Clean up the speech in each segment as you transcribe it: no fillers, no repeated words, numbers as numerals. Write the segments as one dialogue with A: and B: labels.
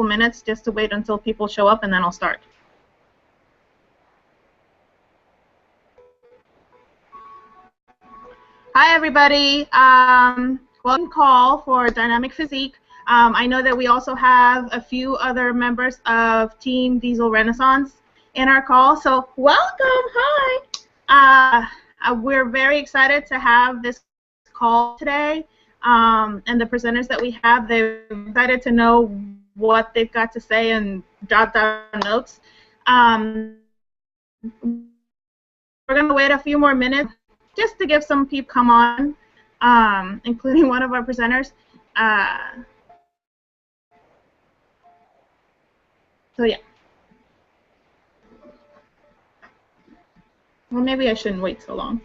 A: minutes just to wait until people show up, and then I'll start. Hi, everybody. Welcome call for Dynamic PhysiKE. I know that we also have a few other members of Team Diesel Renaissance in our call, so welcome. Hi. We're very excited to have this call today, and the presenters that we have, they're excited to know what they've got to say and jot down notes. We're going to wait a few more minutes just to give some people come on, including one of our presenters. So yeah. Well, maybe I shouldn't wait so long.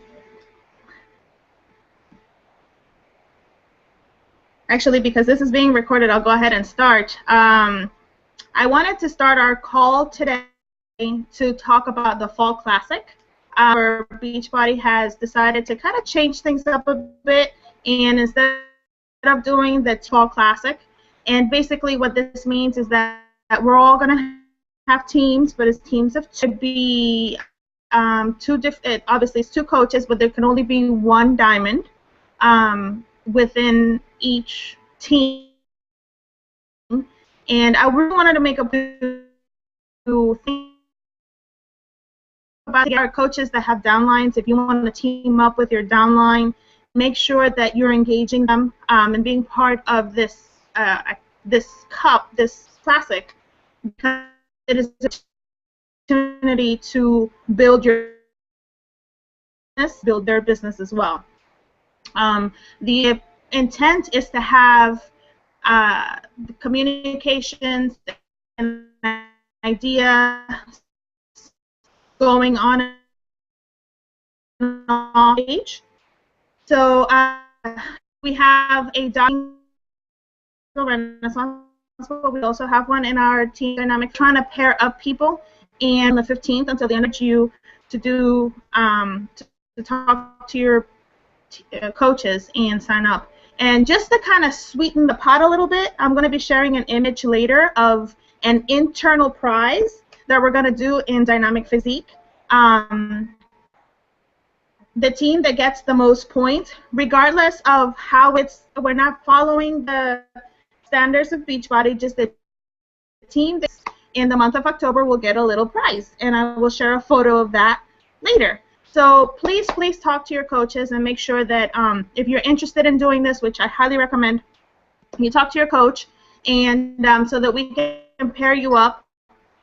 A: Actually, because this is being recorded, I'll go ahead and start. I wanted to start our call today to talk about the Fall Classic. Our Beachbody has decided to kind of change things up a bit, and instead of doing the Fall Classic, and basically what this means is that we're all going to have teams, but it's teams of two. Be obviously it's two coaches, but there can only be one diamond within each team. And I really wanted to make a think about our coaches that have downlines. If you want to team up with your downline, make sure that you're engaging them and being part of this this classic, because it is an opportunity to build your business, build their business as well. The intent is to have the communications and idea going on and off page. So we have a Renaissance, but we also have one in our team dynamic, trying to pair up people. And the 15th until the end of you to do to talk to your coaches and sign up. And just to kind of sweeten the pot a little bit, I'm going to be sharing an image later of an internal prize that we're going to do in Dynamic PhysiKE. The team that gets the most points, regardless of how we're not following the standards of Beachbody, just the team that's in the month of October will get a little prize, and I will share a photo of that later. So please talk to your coaches and make sure that if you're interested in doing this, which I highly recommend, you talk to your coach, and so that we can pair you up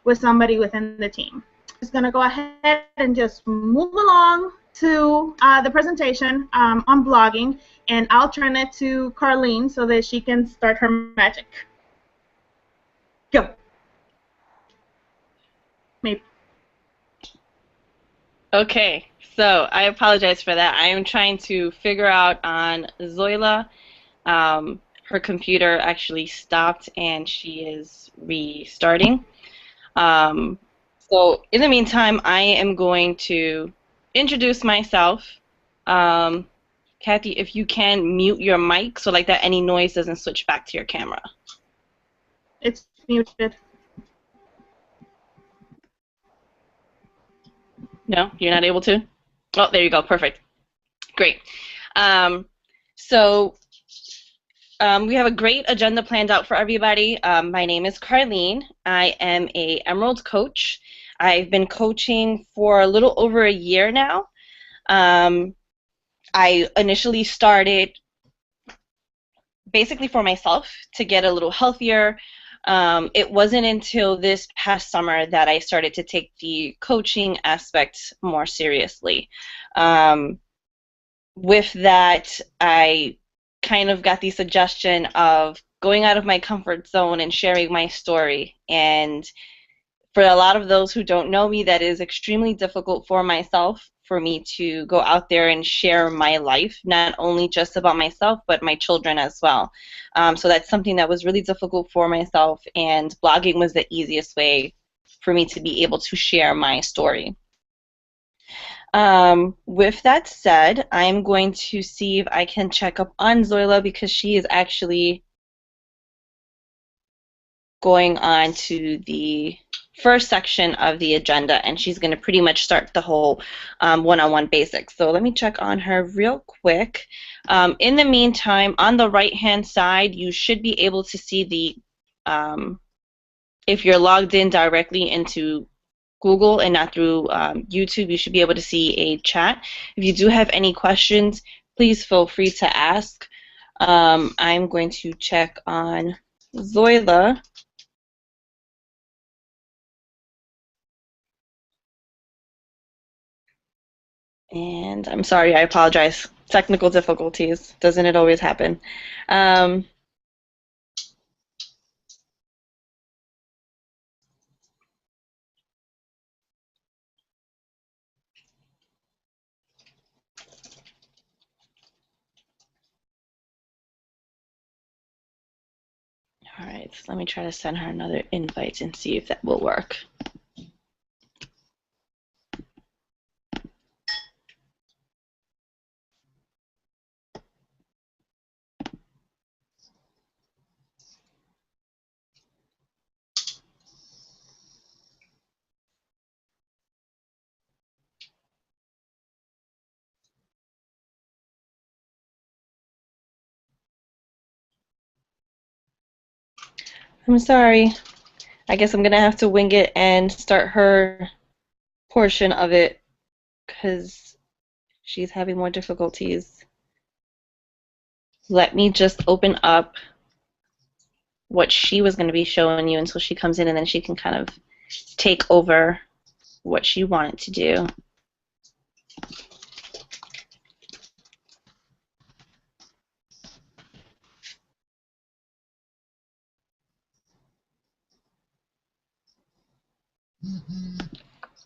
A: with somebody within the team. I'm just going to go ahead and just move along to the presentation on blogging, and I'll turn it to Carline so that she can start her magic. Go. Maybe.
B: Okay, so I apologize for that. I am trying to figure out on Zoila. Her computer actually stopped and she is restarting. So in the meantime, I am going to introduce myself. Kathy, if you can mute your mic so like that any noise doesn't switch back to your camera.
A: It's muted.
B: No, you're not able to? Oh, there you go. Perfect. Great. So we have a great agenda planned out for everybody. My name is Carline. I am a Emerald coach. I've been coaching for a little over a year now. I initially started basically for myself to get a little healthier. It wasn't until this past summer that I started to take the coaching aspect more seriously. With that, I kind of got the suggestion of going out of my comfort zone and sharing my story. And for a lot of those who don't know me, that is extremely difficult for myself, for me to go out there and share my life, not only just about myself, but my children as well. So that's something that was really difficult for myself, and blogging was the easiest way for me to be able to share my story. With that said, I'm going to see if I can check up on Zoila because she is actually going on to the first section of the agenda, and she's going to pretty much start the whole one-on-one basics. So let me check on her real quick. In the meantime, on the right-hand side, you should be able to see the, if you're logged in directly into Google and not through YouTube, you should be able to see a chat. If you do have any questions, please feel free to ask. I'm going to check on Zoila. And I'm sorry, I apologize. Technical difficulties. Doesn't it always happen? All right, so let me try to send her another invite and see if that will work. I'm sorry. I guess I'm gonna have to wing it and start her portion of it because she's having more difficulties. Let me just open up what she was going to be showing you until she comes in, and then she can kind of take over what she wanted to do.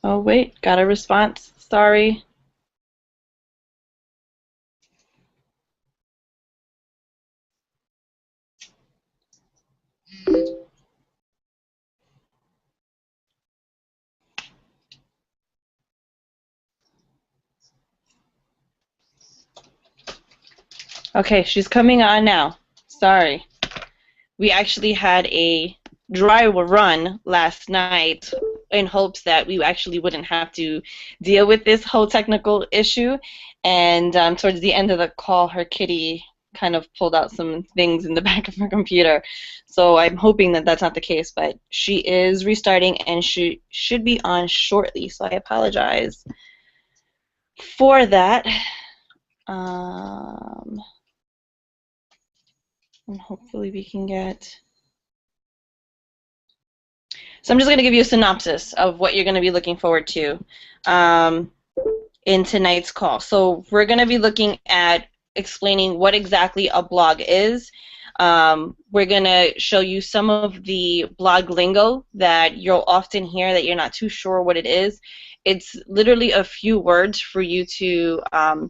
B: Oh wait, got a response. Sorry. Okay, she's coming on now. Sorry. We actually had a dry run last night in hopes that we actually wouldn't have to deal with this whole technical issue. And towards the end of the call, her kitty kind of pulled out some things in the back of her computer. So I'm hoping that that's not the case, but she is restarting and she should be on shortly. So I apologize for that. And hopefully we can get... So I'm just going to give you a synopsis of what you're going to be looking forward to in tonight's call. So we're going to be looking at explaining what exactly a blog is. We're going to show you some of the blog lingo that you'll often hear that you're not too sure what it is. It's literally a few words for you to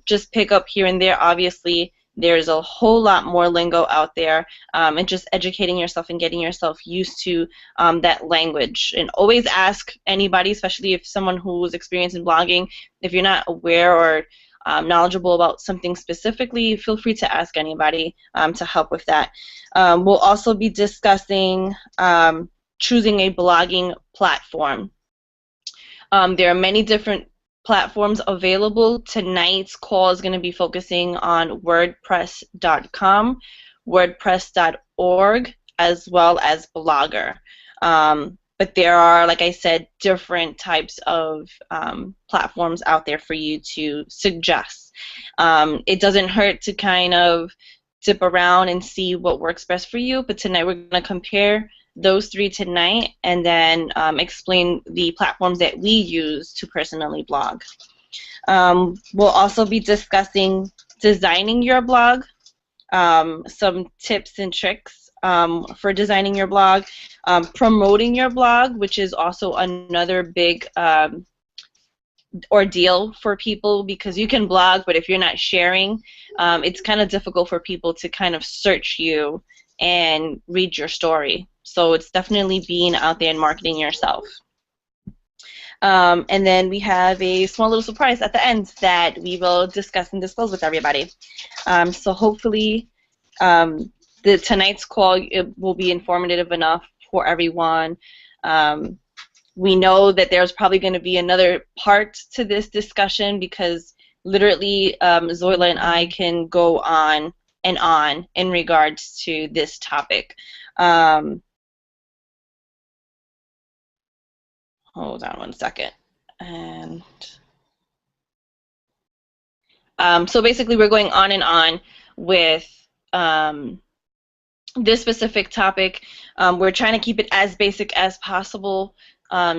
B: just pick up here and there. Obviously, there's a whole lot more lingo out there, and just educating yourself and getting yourself used to that language. And always ask anybody, especially if someone who's experienced in blogging, if you're not aware or knowledgeable about something specifically, feel free to ask anybody to help with that. We'll also be discussing choosing a blogging platform. There are many different platforms available. Tonight's call is going to be focusing on WordPress.com, WordPress.org, as well as Blogger. But there are, like I said, different types of platforms out there for you to suggest. It doesn't hurt to kind of dip around and see what works best for you, but tonight we're going to compare those three tonight and then explain the platforms that we use to personally blog. We'll also be discussing designing your blog, some tips and tricks for designing your blog, promoting your blog, which is also another big ordeal for people, because you can blog, but if you're not sharing, it's kind of difficult for people to kind of search you and read your story. So it's definitely being out there and marketing yourself. And then we have a small little surprise at the end that we will discuss and disclose with everybody. So hopefully tonight's call will be informative enough for everyone. We know that there's probably going to be another part to this discussion because literally Zoila and I can go on and on in regards to this topic. Hold on one second. And so basically we're going on and on with this specific topic. We're trying to keep it as basic as possible,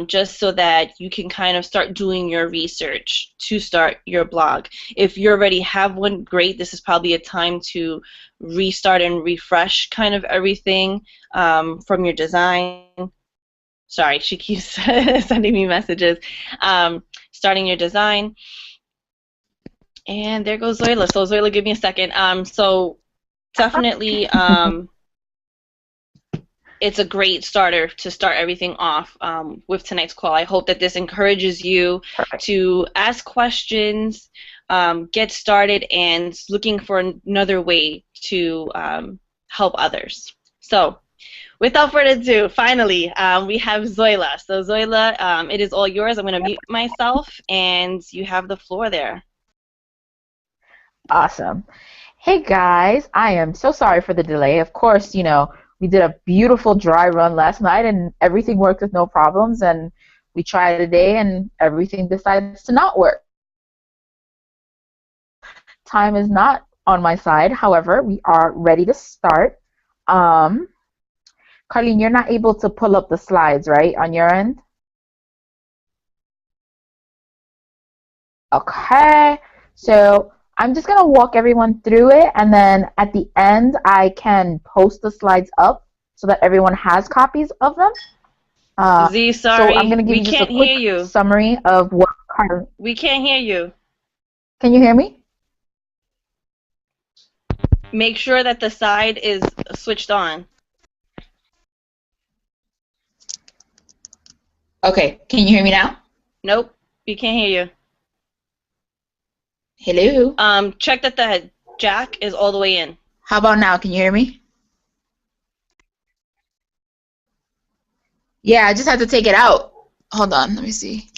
B: just so that you can kind of start doing your research to start your blog. If you already have one, great. This is probably a time to restart and refresh kind of everything from your design. Sorry, she keeps sending me messages. Starting your design. And there goes Zoila. So Zoila, give me a second. So definitely it's a great starter to start everything off with tonight's call. I hope that this encourages you to ask questions, get started, and looking for another way to help others. So without further ado, finally, we have Zoila. So Zoila, it is all yours. I'm going to mute myself, and you have the floor there.
C: Awesome. Hey guys, I am so sorry for the delay. Of course, we did a beautiful dry run last night and everything worked with no problems, and we tried today and everything decides to not work. Time is not on my side. However, we are ready to start. Carline, you're not able to pull up the slides, right, on your end? Okay. So I'm just going to walk everyone through it, and then at the end I can post the slides up so that everyone has copies of them.
B: Z,
C: So
B: sorry,
C: I'm going to give you just a quick summary of what Carline...
B: We can't hear you.
C: Can you hear me?
B: Make sure that the side is switched on.
C: Okay, can you hear me now?
B: Nope, we can't hear you.
C: Hello?
B: Check that the jack is all the way in.
C: How about now? Can you hear me? Yeah, I just had to take it out. Hold on, let me see.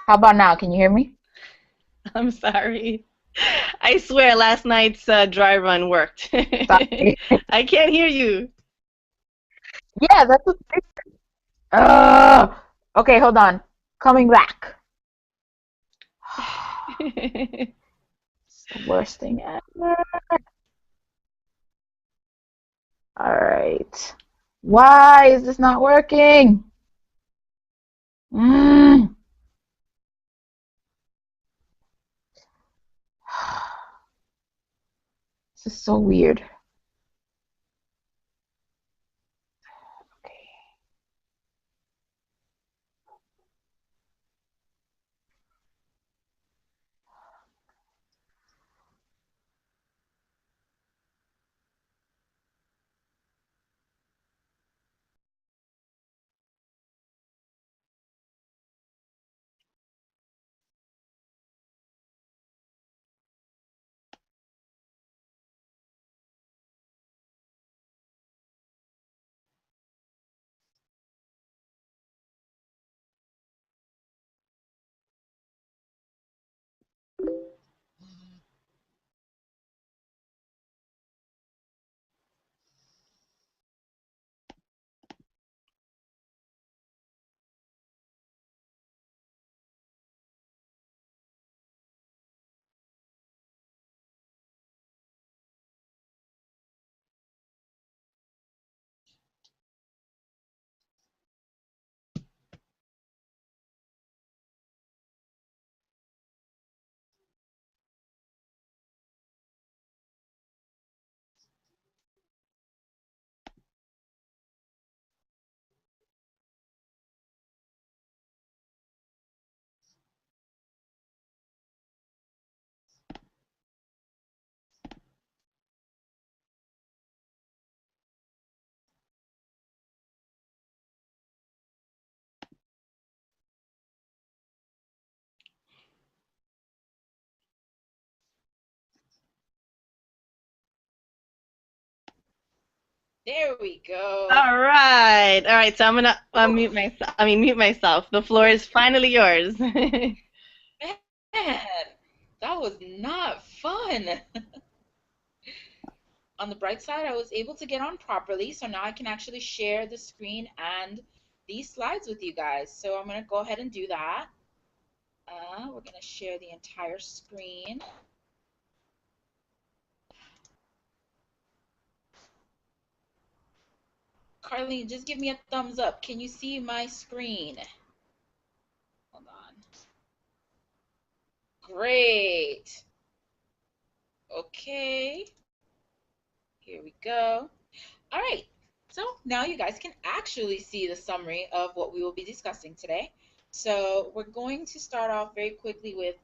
C: How about now? Can you hear me?
B: I'm sorry. I swear last night's dry run worked.
C: Sorry.
B: I can't hear you.
C: Yeah, that's what... Okay, hold on. Coming back. It's the worst thing ever. Alright. Why is this not working? This is so weird.
D: There we go.
B: All right. All right. So I'm gonna unmute myself. I mean, mute myself. The floor is finally yours.
D: Man, that was not fun. On the bright side, I was able to get on properly, so now I can actually share the screen and these slides with you guys. So I'm going to go ahead and do that. We're going to share the entire screen. Carline, just give me a thumbs up. Can you see my screen? Hold on. Great. Okay. Here we go. All right. So now you guys can actually see the summary of what we will be discussing today. So we're going to start off very quickly with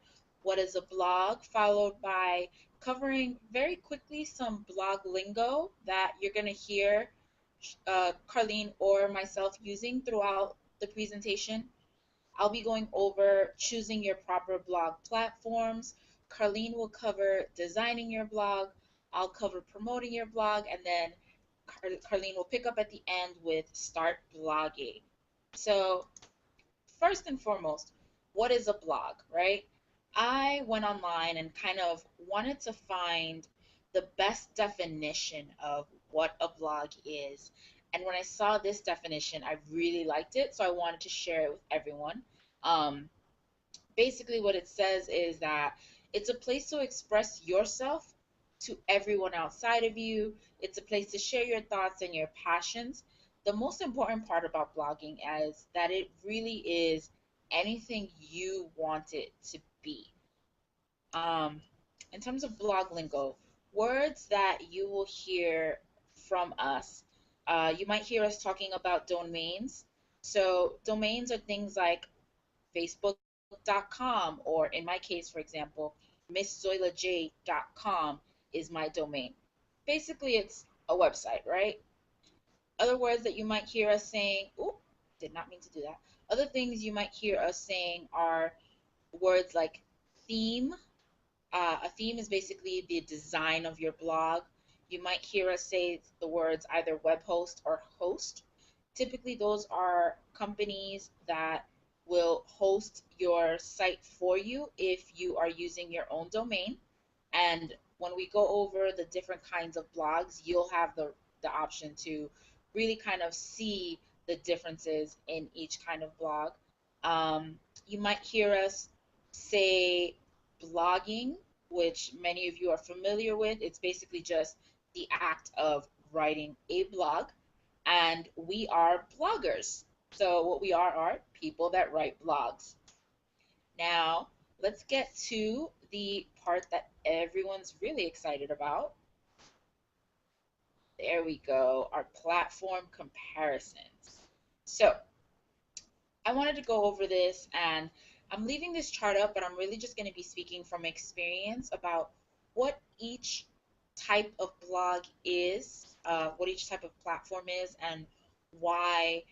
D: what is a blog, followed by covering very quickly some blog lingo that you're going to hear Carline or myself using throughout the presentation. I'll be going over choosing your proper blog platforms. Carline will cover designing your blog. I'll cover promoting your blog, and then Carline will pick up at the end with start blogging. So first and foremost, what is a blog, right? I went online and kind of wanted to find the best definition of what a blog is. And when I saw this definition, I really liked it, so I wanted to share it with everyone. Um, Basically, what it says is that it's a place to express yourself to everyone outside of you. It's a place to share your thoughts and your passions. The most important part about blogging is that it really is anything you want it to be. Um, in terms of blog lingo, words that you will hear from us, you might hear us talking about domains. So domains are things like Facebook.com, or in my case, for example, MissZoilaJ.com is my domain. Basically, it's a website, right? Other words that you might hear us saying, ooh, did not mean to do that. Other things you might hear us saying are words like theme. A theme is basically the design of your blog. You might hear us say the words either web host or host. Typically, those are companies that will host your site for you if you are using your own domain. And when we go over the different kinds of blogs, you'll have the option to really kind of see the differences in each kind of blog. You might hear us say blogging, which many of you are familiar with. It's basically just the act of writing a blog, and we are bloggers. So what we are people that write blogs. Now, let's get to the part that everyone's really excited about. There we go, our platform comparisons. So I wanted to go over this, and I'm leaving this chart up, but I'm really just going to be speaking from experience about what each type of blog is, what each type of platform is, and why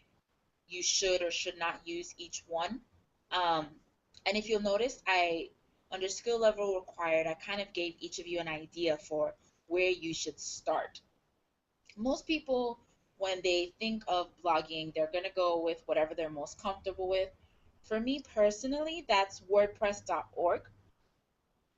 D: you should or should not use each one. Um, and if you'll notice, under skill level required, I kind of gave each of you an idea for where you should start. Most people, when they think of blogging, they're going to go with whatever they're most comfortable with. For me personally, that's WordPress.org.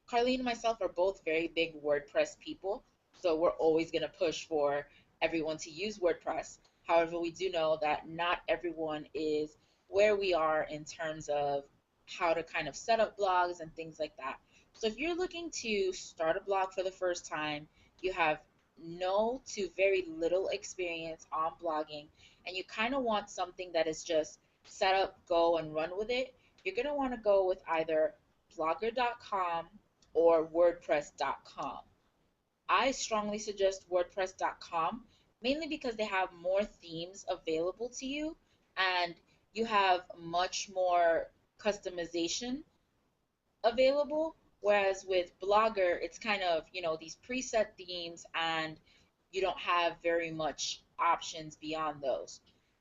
D: Carline and myself are both very big WordPress people, so we're always going to push for everyone to use WordPress. However, we do know that not everyone is where we are in terms of how to kind of set up blogs and things like that. So if you're looking to start a blog for the first time, you have no to very little experience on blogging, and you kind of want something that is just set up, go, and run with it, you're going to want to go with either blogger.com or WordPress.com. I strongly suggest WordPress.com, mainly because they have more themes available to you, and you have much more customization available, whereas with Blogger, it's kind of, these preset themes, and you don't have very much options beyond those.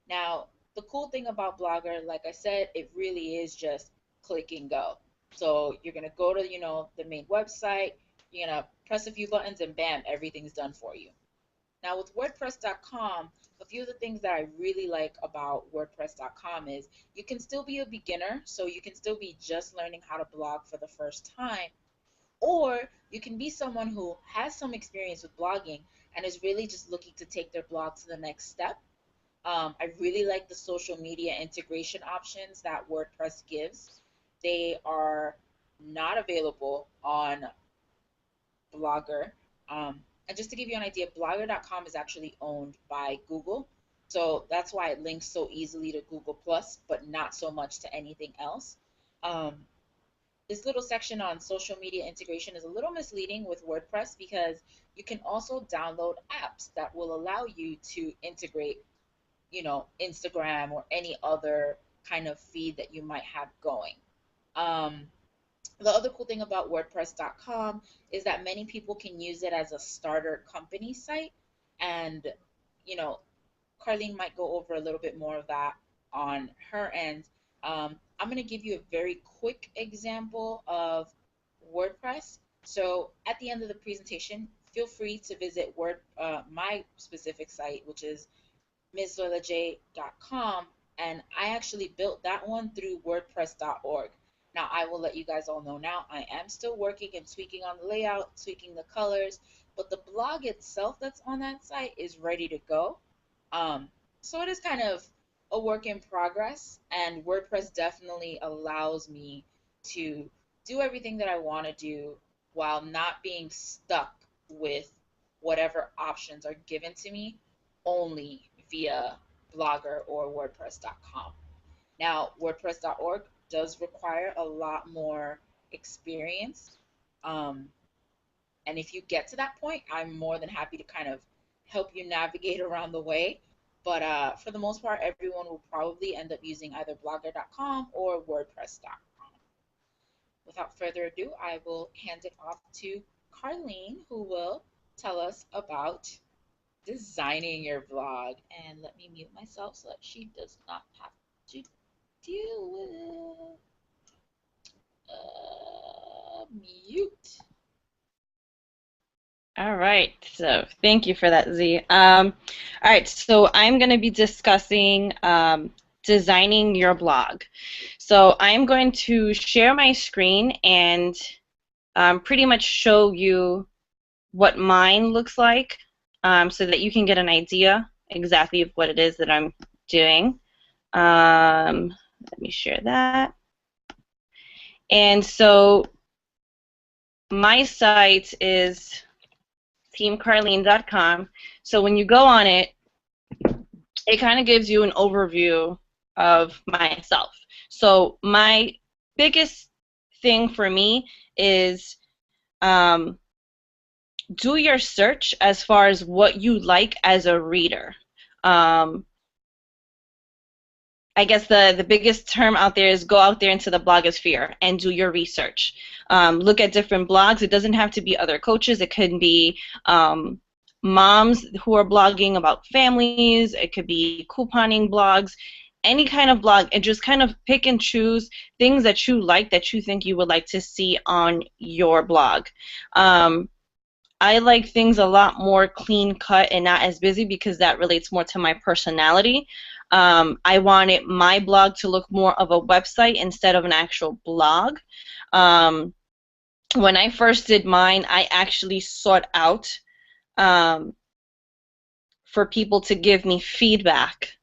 D: Now, the cool thing about Blogger, like I said, it really is just click and go. So you're going to go to, the main website, you're going to press a few buttons, and bam, everything's done for you. Now with WordPress.com, a few of the things that I really like about WordPress.com is you can still be a beginner, so you can still be just learning how to blog for the first time, or you can be someone who has some experience with blogging and is really just looking to take their blog to the next step. I really like the social media integration options that WordPress gives. They are not available on Blogger. And just to give you an idea, Blogger.com is actually owned by Google. So that's why it links so easily to Google Plus, but not so much to anything else. This little section on social media integration is a little misleading with WordPress because you can also download apps that will allow you to integrate, you know, Instagram or any other kind of feed that you might have going. The other cool thing about WordPress.com is that many people can use it as a starter company site, and you know, Carline might go over a little bit more of that on her end. I'm going to give you a very quick example of WordPress. So at the end of the presentation, feel free to visit my specific site, which is MsZoilaJ.com, and I actually built that one through WordPress.org. Now, I will let you guys all know now, I am still working and tweaking on the layout, tweaking the colors, but the blog itself that's on that site is ready to go. So it is kind of a work in progress, and WordPress definitely allows me to do everything that I want to do while not being stuck with whatever options are given to me only via Blogger or WordPress.com. Now, WordPress.org does require a lot more experience, and if you get to that point, I'm more than happy to kind of help you navigate around the way. But for the most part, everyone will probably end up using either Blogger.com or WordPress.com. Without further ado, I will hand it off to Carline, who will tell us about designing your blog. And let me mute myself so that she does not have to deal with mute.
B: All right, so thank you for that, Z. All right, so I'm going to be discussing designing your blog. So I'm going to share my screen and pretty much show you what mine looks like so that you can get an idea exactly of what it is that I'm doing. Let me share that. And so my site is teamcarline.com. So when you go on it, it kind of gives you an overview of myself. So my biggest thing for me is do your search as far as what you like as a reader. I guess the biggest term out there is go out there into the blogosphere and do your research. Look at different blogs. It doesn't have to be other coaches. It could be moms who are blogging about families. It could be couponing blogs, any kind of blog, and just kind of pick and choose things that you like, that you think you would like to see on your blog. I like things a lot more clean cut and not as busy because that relates more to my personality. I wanted my blog to look more of a website instead of an actual blog. When I first did mine, I actually sought out for people to give me feedback,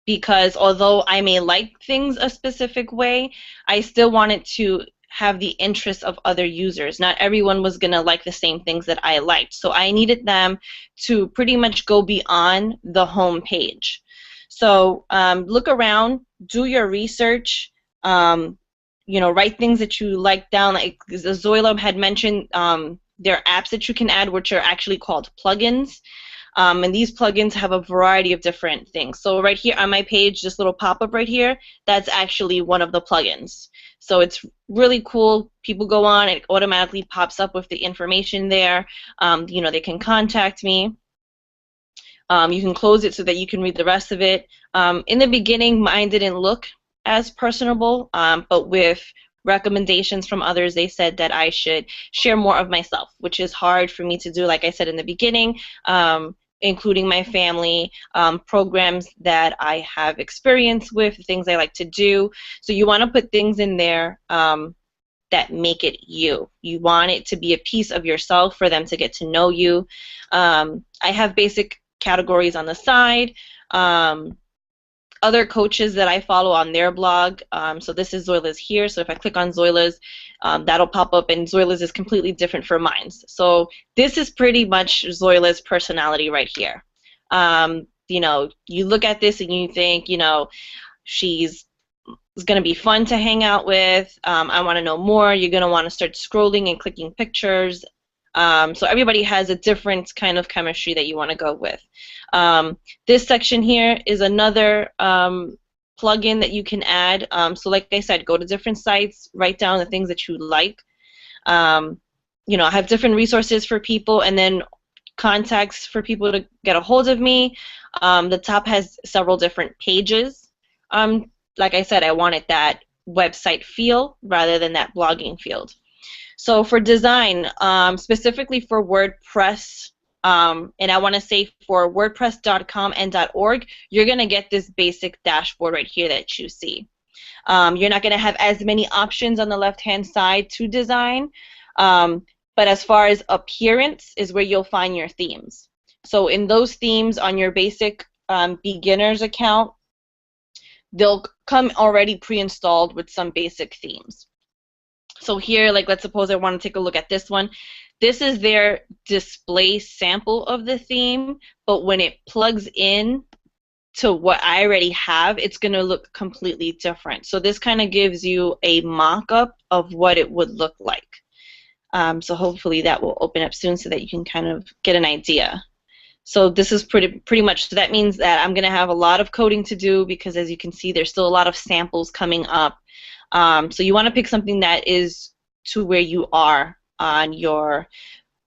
B: because although I may like things a specific way, I still wanted to have the interest of other users. Not everyone was going to like the same things that I liked, so I needed them to pretty much go beyond the home page. So look around, do your research, you know, write things that you like down. Like Zoila had mentioned, there are apps that you can add which are actually called plugins. And these plugins have a variety of different things. So right here on my page, this little pop-up right here, that's actually one of the plugins. So it's really cool. People go on, it automatically pops up with the information there. You know, they can contact me. You can close it so that you can read the rest of it. In the beginning, mine didn't look as personable, but with recommendations from others, they said that I should share more of myself, which is hard for me to do, like I said in the beginning. including my family, programs that I have experience with, things I like to do. So you want to put things in there that make it you. You want it to be a piece of yourself for them to get to know you. I have basic categories on the side. Other coaches that I follow on their blog, so this is Zoila's here, so if I click on Zoila's, that'll pop up, and Zoila's is completely different from mine. So this is pretty much Zoila's personality right here. You know, you look at this and you think, you know, she's going to be fun to hang out with. I want to know more. You're going to want to start scrolling and clicking pictures. So everybody has a different kind of chemistry that you want to go with. This section here is another plugin that you can add. So like I said, go to different sites, write down the things that you like. You know, I have different resources for people, and then contacts for people to get a hold of me. The top has several different pages. Like I said, I wanted that website feel rather than that blogging field. So for design, specifically for WordPress, and I want to say for WordPress.com and .org, you're going to get this basic dashboard right here that you see. You're not going to have as many options on the left-hand side to design, but as far as appearance is where you'll find your themes. So in those themes on your basic beginner's account, they'll come already pre-installed with some basic themes. So here, like, let's suppose I want to take a look at this one. This is their display sample of the theme, but when it plugs in to what I already have, it's going to look completely different. So this kind of gives you a mock-up of what it would look like. So hopefully that will open up soon so that you can kind of get an idea. So this is pretty much, so that means that I'm going to have a lot of coding to do because, as you can see, there's still a lot of samples coming up. So you want to pick something that is to where you are on your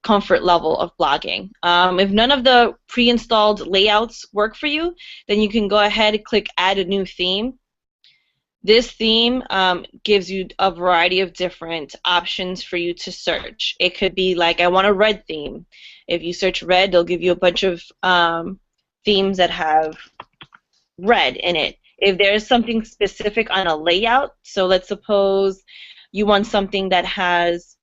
B: comfort level of blogging. If none of the pre-installed layouts work for you, then you can go ahead and click Add a New Theme. This theme gives you a variety of different options for you to search. It could be like, I want a red theme. If you search red, they'll give you a bunch of themes that have red in it. If there's something specific on a layout, so let's suppose you want something that has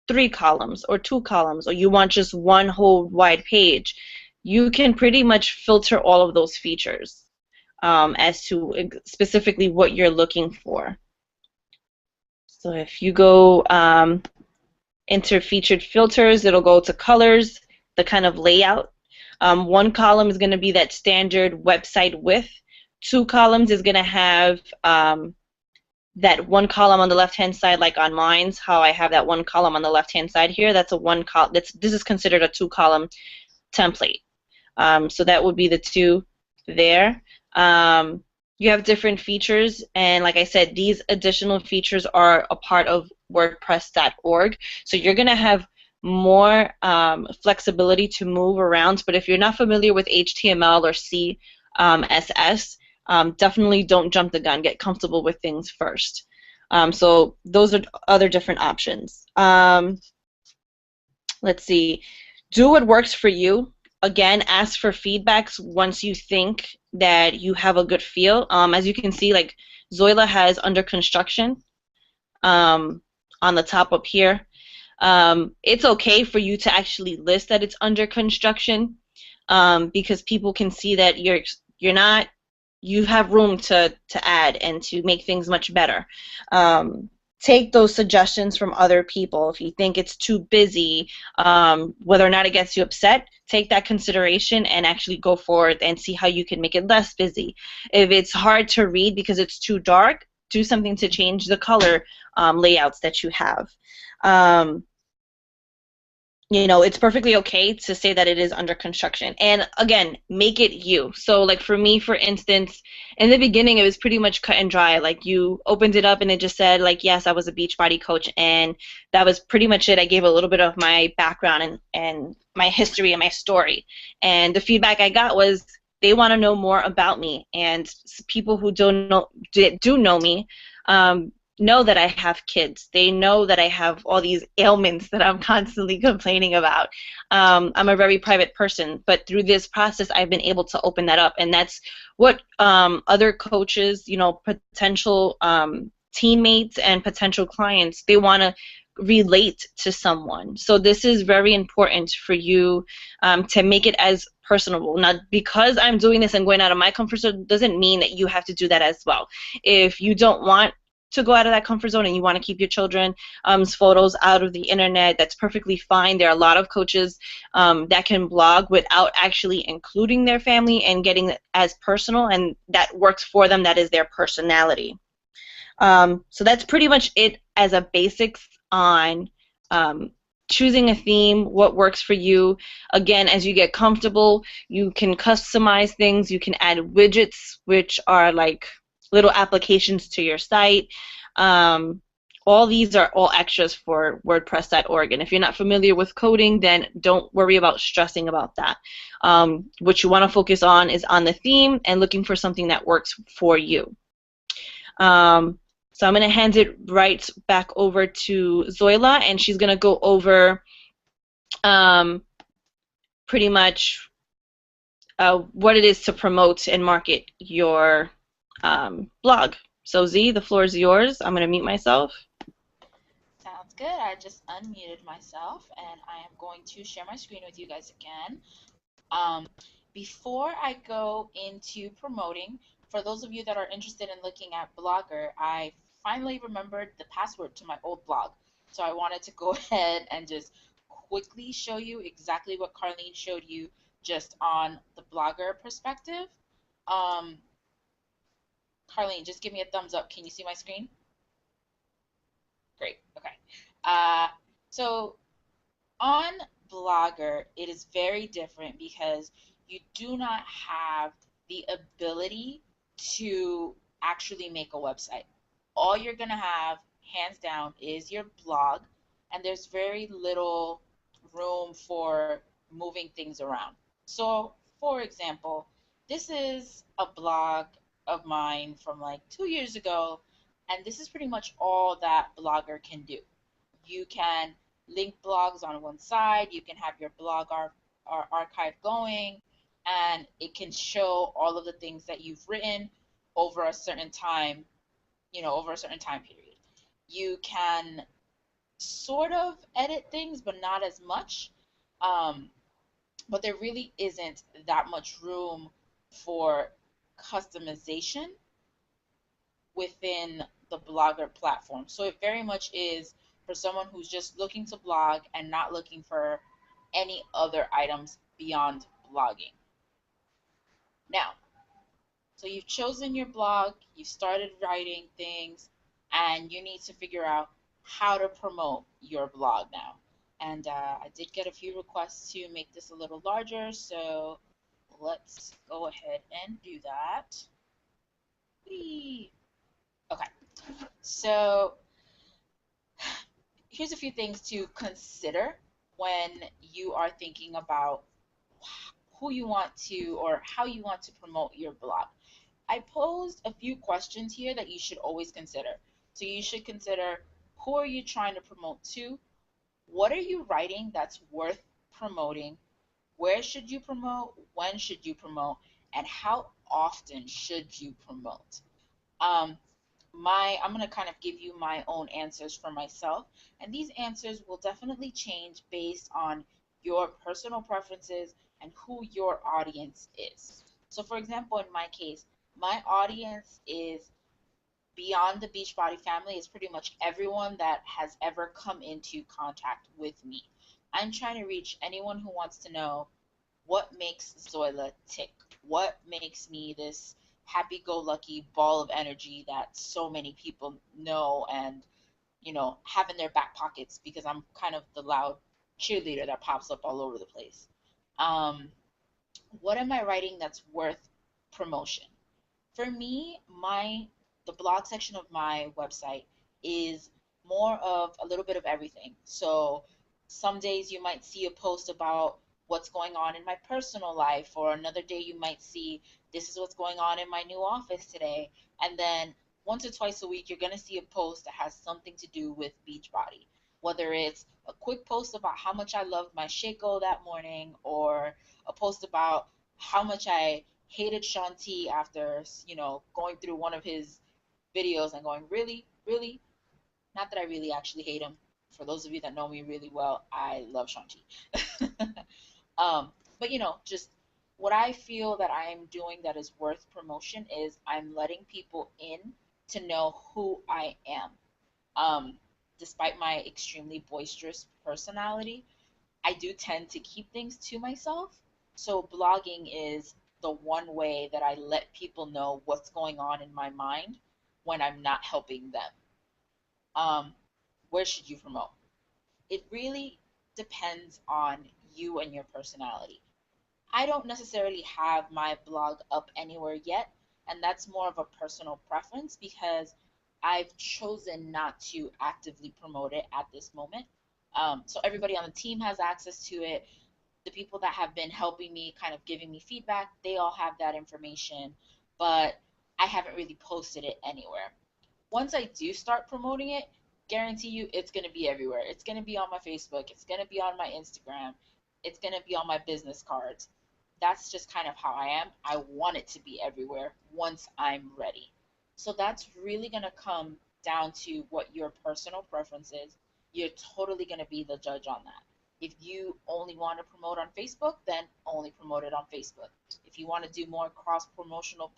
B: 3 columns or 2 columns, or you want just one whole wide page, you can pretty much filter all of those features as to specifically what you're looking for. So if you go enter featured filters, it'll go to colors, the kind of layout. One column is going to be that standard website width. 2 columns is going to have that one column on the left-hand side, like on mine's, how I have that one column on the left-hand side here. That's a one column. This is considered a 2-column template. So that would be the 2 there. You have different features, and like I said, these additional features are a part of WordPress.org. So you're going to have more flexibility to move around. But if you're not familiar with HTML or CSS, definitely don't jump the gun. Get comfortable with things first. So those are other different options. Let's see. Do what works for you. Again, ask for feedbacks once you think that you have a good feel. As you can see, like Zoila has under construction on the top up here. It's okay for you to actually list that it's under construction because people can see that you have room to add and to make things much better. Take those suggestions from other people. If you think it's too busy, whether or not it gets you upset, take that consideration and actually go forward and see how you can make it less busy. If it's hard to read because it's too dark, do something to change the color layouts that you have. You know, it's perfectly okay to say that it is under construction. And again, make it you. So like for me, for instance, in the beginning, it was pretty much cut and dry. Like you opened it up and it just said like, yes, I was a Beachbody coach, and that was pretty much it. I gave a little bit of my background and my history and my story. And the feedback I got was they want to know more about me. And people who do know me, know that I have kids. They know that I have all these ailments that I'm constantly complaining about. I'm a very private person, but through this process, I've been able to open that up, and that's what other coaches, you know, potential teammates and potential clients, they want to relate to someone. So this is very important for you to make it as personable. Now, because I'm doing this and going out of my comfort zone doesn't mean that you have to do that as well. If you don't want to go out of that comfort zone and you want to keep your children's photos out of the internet, that's perfectly fine. There are a lot of coaches that can blog without actually including their family and getting it as personal, and that works for them. That is their personality. So that's pretty much it as a basics on choosing a theme, what works for you. Again, as you get comfortable, you can customize things. You can add widgets, which are like little applications to your site. All these are all extras for WordPress.org. And if you're not familiar with coding, then don't worry about stressing about that. What you want to focus on is on the theme and looking for something that works for you. So I'm going to hand it right back over to Zoila, and she's going to go over pretty much what it is to promote and market your blog. So Z, the floor is yours. I'm going to mute myself.
D: Sounds good. I just unmuted myself, and I am going to share my screen with you guys again. Before I go into promoting, for those of you that are interested in looking at Blogger, I finally remembered the password to my old blog. So I wanted to go ahead and just quickly show you exactly what Carline showed you just on the Blogger perspective. Carline, just give me a thumbs up. Can you see my screen? Great. Okay. So on Blogger, it is very different because you do not have the ability to actually make a website. All you're going to have, hands down, is your blog, and there's very little room for moving things around. So, for example, this is a blog of mine from like 2 years ago, and this is pretty much all that Blogger can do. You can link blogs on one side, you can have your blog archive going, and it can show all of the things that you've written over a certain time, over a certain time period. You can sort of edit things, but not as much. But there really isn't that much room for customization within the Blogger platform. So it very much is for someone who's just looking to blog and not looking for any other items beyond blogging. Now, so you've chosen your blog, you've started writing things, and you need to figure out how to promote your blog now. And I did get a few requests to make this a little larger, so let's go ahead and do that. Whee! Okay, so here's a few things to consider when you are thinking about who you want to or how you want to promote your blog. I posed a few questions here that you should always consider. So you should consider, who are you trying to promote to? What are you writing that's worth promoting? Where should you promote? When should you promote? And how often should you promote? I'm going to kind of give you my own answers for myself, and these answers will definitely change based on your personal preferences and who your audience is. So for example, in my case, my audience is beyond the Beachbody family. It's pretty much everyone that has ever come into contact with me. I'm trying to reach anyone who wants to know what makes Zoila tick, what makes me this happy-go-lucky ball of energy that so many people know and, have in their back pockets, because I'm kind of the loud cheerleader that pops up all over the place. What am I writing that's worth promotion? For me, the blog section of my website is more of a little bit of everything. So some days you might see a post about what's going on in my personal life, or another day you might see, this is what's going on in my new office today. And then once or twice a week, you're going to see a post that has something to do with Beachbody. Whether it's a quick post about how much I loved my Shako that morning, or a post about how much I hated Sean T after, going through one of his videos and going, really, really? Not that I really actually hate him. For those of you that know me really well, I love Sean T. But just what I feel that I am doing that is worth promotion is I'm letting people in to know who I am. Despite my extremely boisterous personality, I do tend to keep things to myself. So blogging is the one way that I let people know what's going on in my mind when I'm not helping them. Where should you promote? It really depends on you and your personality. I don't necessarily have my blog up anywhere yet, and that's more of a personal preference because I've chosen not to actively promote it at this moment. So everybody on the team has access to it. The people that have been helping me, kind of giving me feedback, they all have that information, but I haven't really posted it anywhere. Once I do start promoting it, guarantee you it's going to be everywhere. It's going to be on my Facebook. It's going to be on my Instagram. It's going to be on my business cards. That's just kind of how I am. I want it to be everywhere once I'm ready. So that's really going to come down to what your personal preference is. You're totally going to be the judge on that. If you only want to promote on Facebook, then only promote it on Facebook. If you want to do more cross-promotional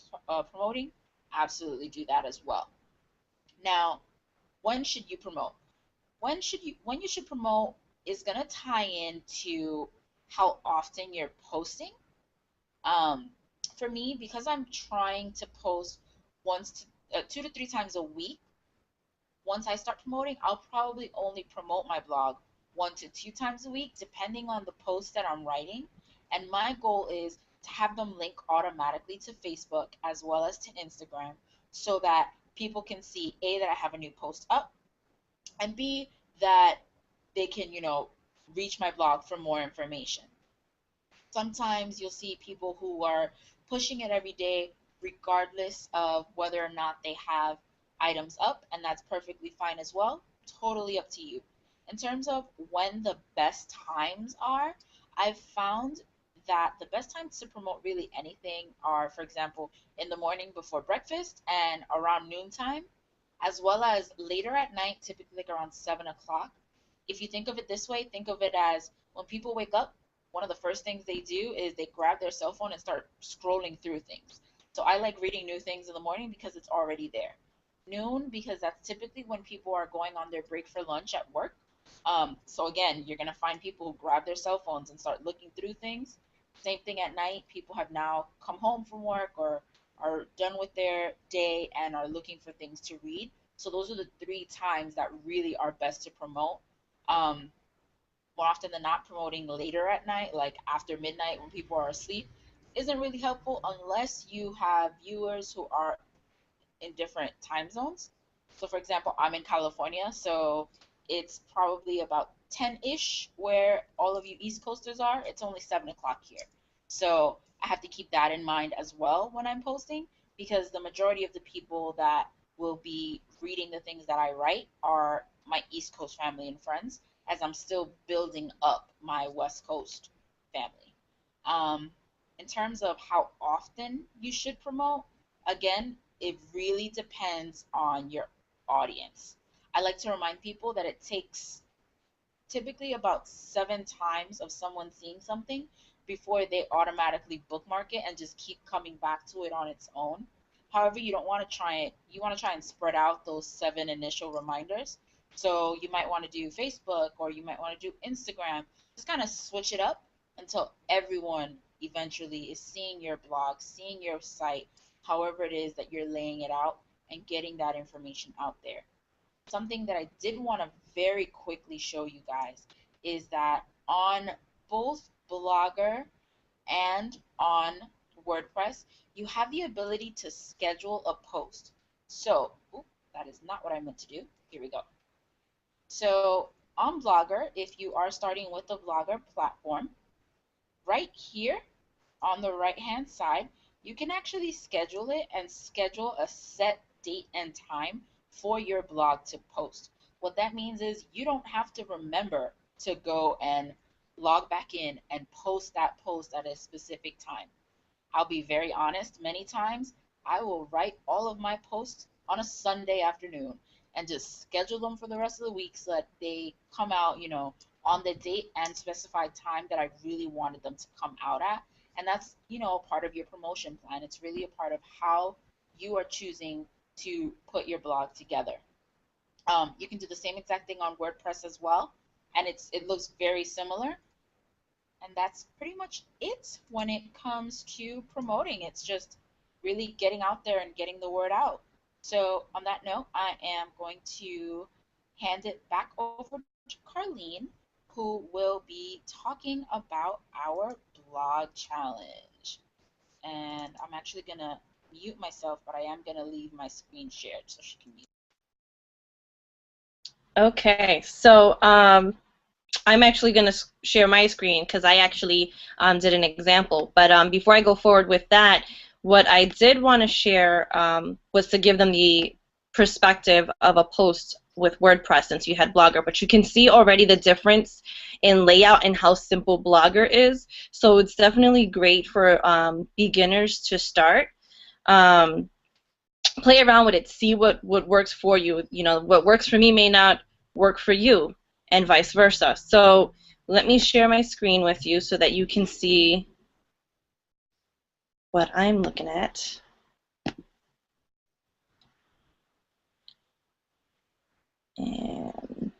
D: promoting, absolutely do that as well. Now, when should you promote? When you should promote is going to tie into how often you're posting. For me, because I'm trying to post 2 to 3 times a week, once I start promoting, I'll probably only promote my blog 1 to 2 times a week, depending on the post that I'm writing. And my goal is to have them link automatically to Facebook as well as to Instagram so that people can see, A, that I have a new post up, and B, that they can, reach my blog for more information. Sometimes you'll see people who are pushing it every day regardless of whether or not they have items up, and that's perfectly fine as well. Totally up to you. In terms of when the best times are, I've found that the best times to promote really anything are, for example, in the morning before breakfast and around noontime, as well as later at night, typically like around 7 o'clock. If you think of it this way, think of it as when people wake up, one of the first things they do is they grab their cell phone and start scrolling through things. So I like reading new things in the morning because it's already there. Noon, because that's typically when people are going on their break for lunch at work. So again, you're going to find people who grab their cell phones and start looking through things. Same thing at night. People have now come home from work or are done with their day and are looking for things to read. So those are the 3 times that really are best to promote. More often than not, promoting later at night, like after midnight when people are asleep, isn't really helpful unless you have viewers who are in different time zones. So for example, I'm in California, so it's probably about 10-ish where all of you East Coasters are. It's only 7 o'clock here. So I have to keep that in mind as well when I'm posting, because the majority of the people that will be reading the things that I write are my East Coast family and friends, as I'm still building up my West Coast family. In terms of how often you should promote, again, it really depends on your audience. I like to remind people that it takes typically about 7 times of someone seeing something before they automatically bookmark it and just keep coming back to it on its own. However, you don't want to try it. You want to try and spread out those 7 initial reminders. So you might want to do Facebook or you might want to do Instagram. Just kind of switch it up until everyone eventually is seeing your blog, seeing your site, however it is that you're laying it out and getting that information out there. Something that I did want to very quickly show you guys is that on both Blogger and on WordPress, you have the ability to schedule a post. So, that is not what I meant to do. Here we go. So on Blogger, if you are starting with the Blogger platform, right here on the right-hand side, you can actually schedule it and schedule a set date and time for your blog to post. What that means is you don't have to remember to go and log back in and post that post at a specific time. I'll be very honest, many times I will write all of my posts on a Sunday afternoon and just schedule them for the rest of the week so that they come out, on the date and specified time that I really wanted them to come out at. And that's, a part of your promotion plan. It's really a part of how you are choosing to put your blog together. You can do the same exact thing on WordPress as well, and it looks very similar. And that's pretty much it when it comes to promoting. It's just really getting out there and getting the word out. So on that note, I am going to hand it back over to Carline, who will be talking about our blog challenge. And I'm actually going to mute myself, but I am going to leave my screen shared so she can mute.
B: Okay, so I'm actually going to share my screen because I actually did an example. But before I go forward with that, what I did want to share was to give them the perspective of a post with WordPress since you had Blogger. But you can see already the difference in layout and how simple Blogger is. So it's definitely great for beginners to start. Play around with it, see what works for you. What works for me may not work for you, and vice versa. So let me share my screen with you so that you can see what I'm looking at. And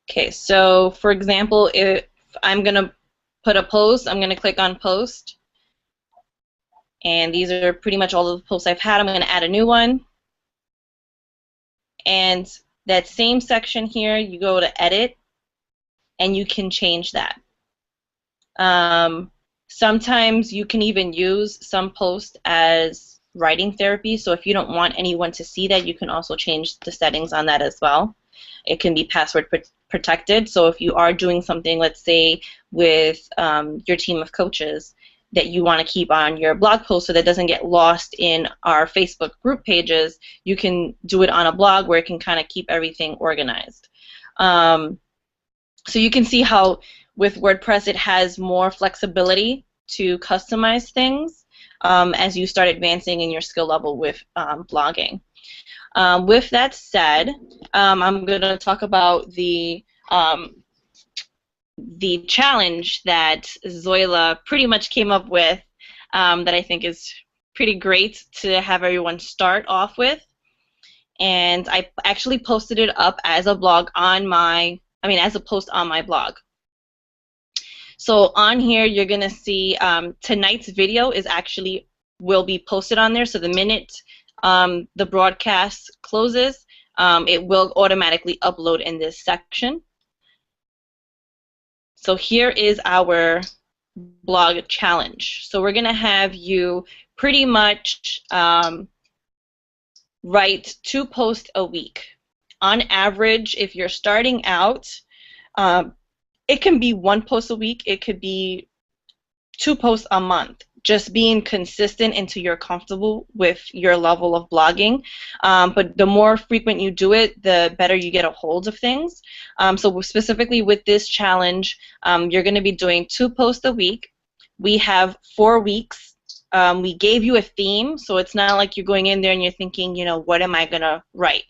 B: okay, so for example, if I'm going to put a post, I'm going to click on post. And these are pretty much all of the posts I've had. I'm going to add a new one. And that same section here, you go to edit, and you can change that. Sometimes you can even use some posts as writing therapy. So if you don't want anyone to see that, you can also change the settings on that as well. It can be password protected. So if you are doing something, let's say, with your team of coaches, that you want to keep on your blog post so that it doesn't get lost in our Facebook group pages, you can do it on a blog where it can kind of keep everything organized. So you can see how with WordPress it has more flexibility to customize things as you start advancing in your skill level with blogging. With that said, I'm going to talk about the challenge that Zoila pretty much came up with that I think is pretty great to have everyone start off with. And I actually posted it up as a blog on as a post on my blog. So on here you're going to see tonight's video will be posted on there. So the minute the broadcast closes, it will automatically upload in this section. So here is our blog challenge. So we're going to have you pretty much write 2 posts a week. On average, if you're starting out, it can be 1 post a week. It could be 2 posts a month. Just being consistent until you're comfortable with your level of blogging. But the more frequent you do it, the better you get a hold of things. So specifically with this challenge, you're going to be doing 2 posts a week. We have 4 weeks. We gave you a theme, so it's not like you're going in there and you're thinking, what am I going to write?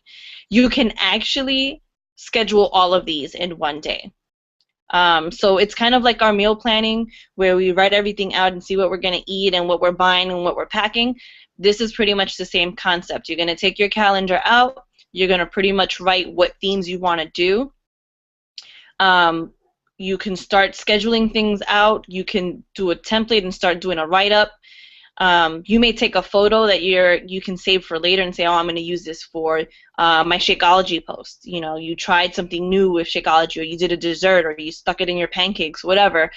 B: You can actually schedule all of these in one day. So it's kind of like our meal planning where we write everything out and see what we're going to eat and what we're buying and what we're packing. This is pretty much the same concept. You're going to take your calendar out. You're going to pretty much write what themes you want to do. You can start scheduling things out. You can do a template and start doing a write-up. You may take a photo that you can save for later and say, oh, I'm going to use this for my Shakeology post. You tried something new with Shakeology, or you did a dessert, or you stuck it in your pancakes, whatever.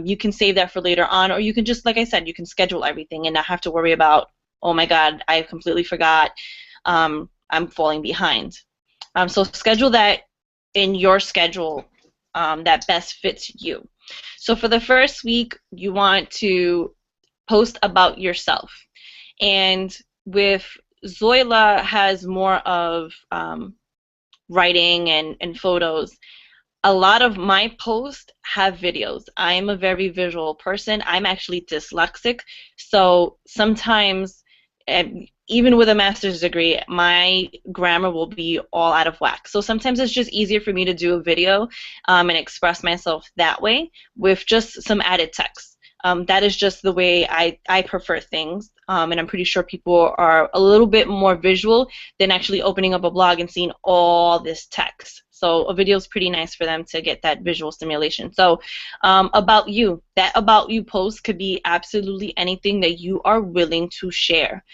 B: You can save that for later on, or you can just, like I said, you can schedule everything and not have to worry about, oh my God, I completely forgot, I'm falling behind. So schedule that in your schedule that best fits you. So for the first week, you want to post about yourself. And with Zoila has more of writing and photos. A lot of my posts have videos. I'm a very visual person. I'm actually dyslexic, so sometimes, even with a master's degree, my grammar will be all out of whack. So sometimes it's just easier for me to do a video and express myself that way with just some added text. That is just the way I prefer things, and I'm pretty sure people are a little bit more visual than actually opening up a blog and seeing all this text. So a video is pretty nice for them to get that visual stimulation. So about you, that about you post could be absolutely anything that you are willing to share.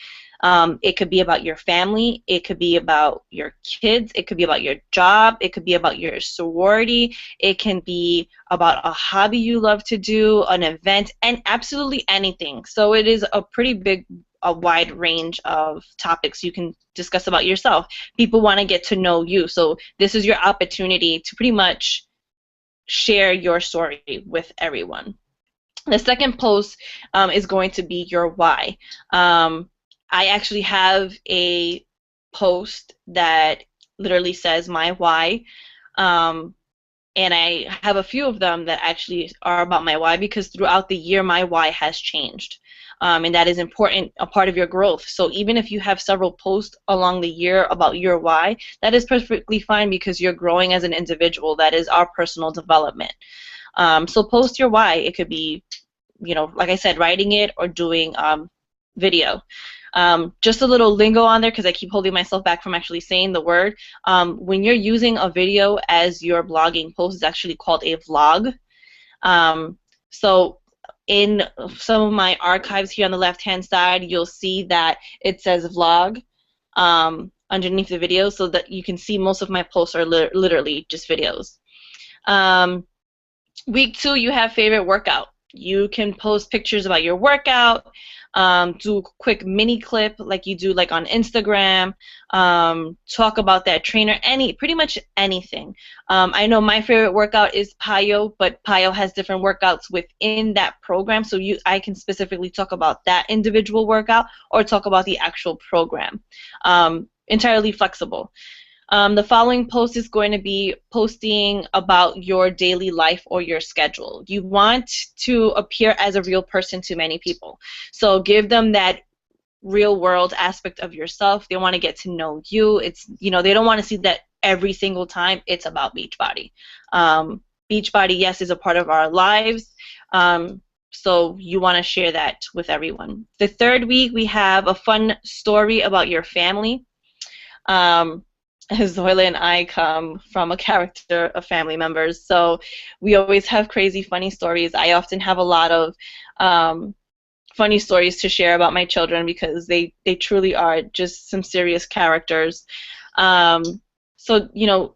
B: It could be about your family, it could be about your kids, it could be about your job, it could be about your sorority, it can be about a hobby you love to do, an event, and absolutely anything. So it is a pretty big, a wide range of topics you can discuss about yourself. People want to get to know you, so this is your opportunity to pretty much share your story with everyone. The second post is going to be your why. I actually have a post that literally says my why, and I have a few of them that actually are about my why, because throughout the year my why has changed, and that is important, a part of your growth. So even if you have several posts along the year about your why, that is perfectly fine, because you're growing as an individual. That is our personal development. So post your why. It could be, like I said, writing it or doing video. Just a little lingo on there, because I keep holding myself back from actually saying the word. When you're using a video as your blogging post, it's actually called a vlog. So in some of my archives here on the left-hand side, you'll see that it says vlog underneath the video, so that you can see most of my posts are literally just videos. Week 2, you have favorite workout. You can post pictures about your workout, do a quick mini clip like you do like on Instagram, talk about that trainer, pretty much anything. I know my favorite workout is PYO, but PYO has different workouts within that program, so I can specifically talk about that individual workout or talk about the actual program. Entirely flexible. The following post is going to be posting about your daily life or your schedule. You want to appear as a real person to many people. So give them that real world aspect of yourself. They want to get to know you. It's, they don't want to see that every single time it's about Beachbody. Beachbody, yes, is a part of our lives. So you want to share that with everyone. The third week, we have a fun story about your family. Zoila and I come from a character of family members, so we always have crazy, funny stories. I often have a lot of funny stories to share about my children, because they truly are just some serious characters. So,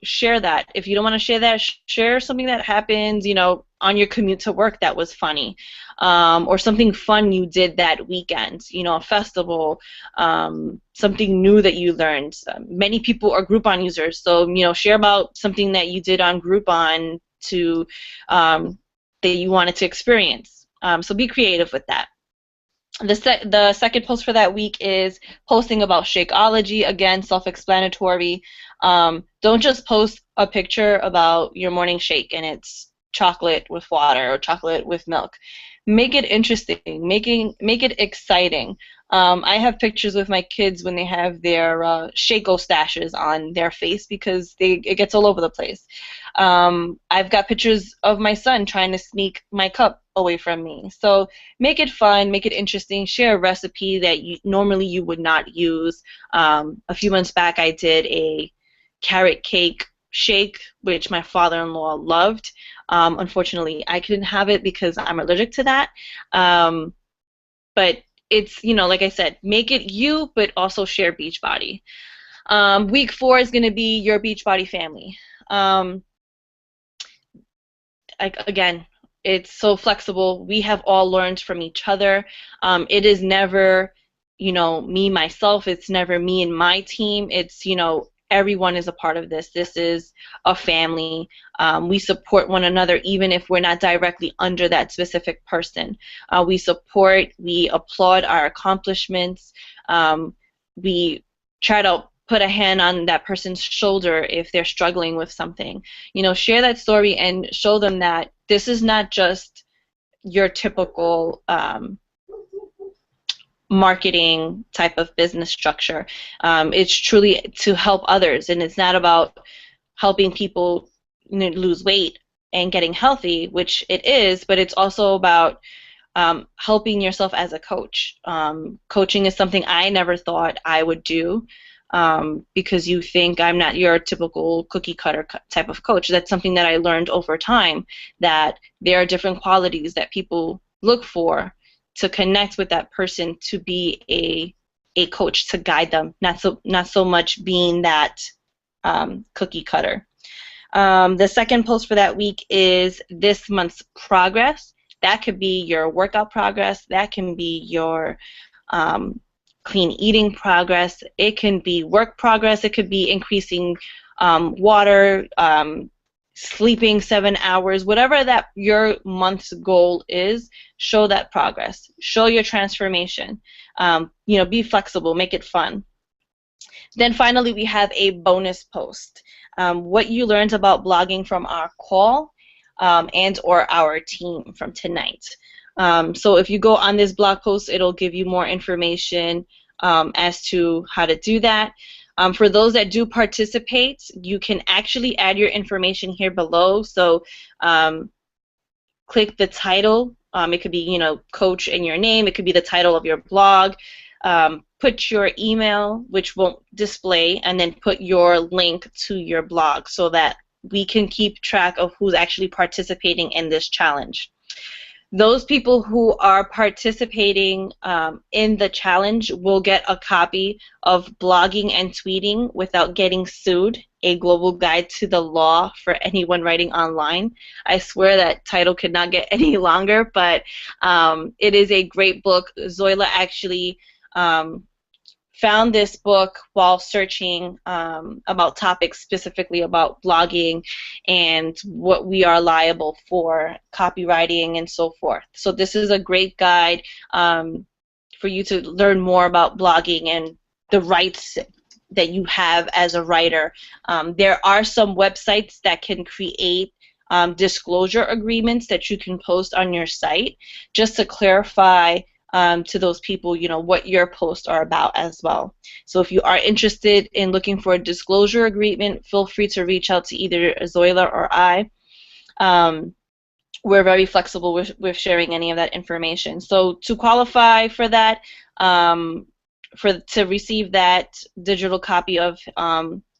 B: share that. If you don't want to share that, share something that happened, on your commute to work that was funny, or something fun you did that weekend, a festival, something new that you learned. Many people are Groupon users, so, share about something that you did on Groupon that you wanted to experience. So be creative with that. The second post for that week is posting about Shakeology. Again, self-explanatory. Don't just post a picture about your morning shake and it's chocolate with water or chocolate with milk. Make it interesting. Make it exciting. I have pictures with my kids when they have their Shako stashes on their face, because it gets all over the place. I've got pictures of my son trying to sneak my cup away from me. So make it fun, make it interesting. Share a recipe that normally you would not use. A few months back, I did a carrot cake shake, which my father-in-law loved. Unfortunately, I couldn't have it because I'm allergic to that. But it's, like I said, make it you, but also share Beachbody. Week 4 is going to be your Beachbody family. Again, it's so flexible. We have all learned from each other. It is never, me, myself. It's never me and my team. It's, everyone is a part of this. This is a family. We support one another even if we're not directly under that specific person. We support, we applaud our accomplishments. we try to put a hand on that person's shoulder if they're struggling with something. You know, share that story and show them that this is not just your typical marketing type of business structure. It's truly to help others, and it's not about helping people, you know, lose weight and getting healthy, which it is, but it's also about helping yourself as a coach. Coaching is something I never thought I would do, because you think I'm not your typical cookie cutter type of coach. That's something that I learned over time, that there are different qualities that people look for to connect with that person to be a coach, to guide them, not so much being that cookie cutter. The second post for that week is this month's progress. That could be your workout progress. That can be your clean eating progress. It can be work progress. It could be increasing water, sleeping 7 hours, whatever that your month's goal is. Show that progress. Show your transformation. You know, be flexible. Make it fun. Then finally, we have a bonus post. What you learned about blogging from our call and or our team from tonight. So if you go on this blog post, it'll give you more information as to how to do that. For those that do participate, you can actually add your information here below. So click the title. It could be, you know, coach and your name. It could be the title of your blog. Put your email, which won't display, and then put your link to your blog so that we can keep track of who's actually participating in this challenge. Those people who are participating in the challenge will get a copy of Blogging and Tweeting Without Getting Sued, a global guide to the law for anyone writing online. I swear that title could not get any longer, but it is a great book. Zoila actually found this book while searching about topics specifically about blogging and what we are liable for, copywriting, and so forth. So this is a great guide for you to learn more about blogging and the rights that you have as a writer. There are some websites that can create disclosure agreements that you can post on your site, just to clarify to those people, you know, what your posts are about as well. So if you are interested in looking for a disclosure agreement, feel free to reach out to either Zoila or I. We're very flexible with sharing any of that information. So to qualify for that, to receive that digital copy of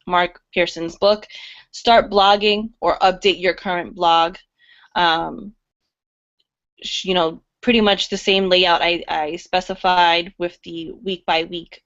B: Mark Pearson's book, start blogging or update your current blog. You know, pretty much the same layout I specified with the week by week.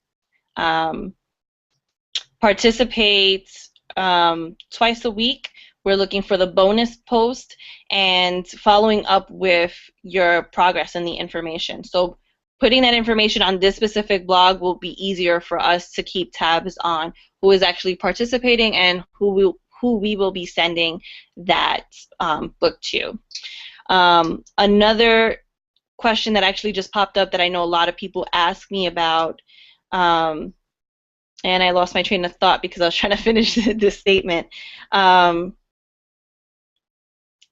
B: Participate twice a week. We're looking for the bonus post and following up with your progress and the information. So putting that information on this specific blog will be easier for us to keep tabs on who is actually participating and who we will be sending that book to. Another question that actually just popped up that I know a lot of people ask me about, and I lost my train of thought because I was trying to finish this statement.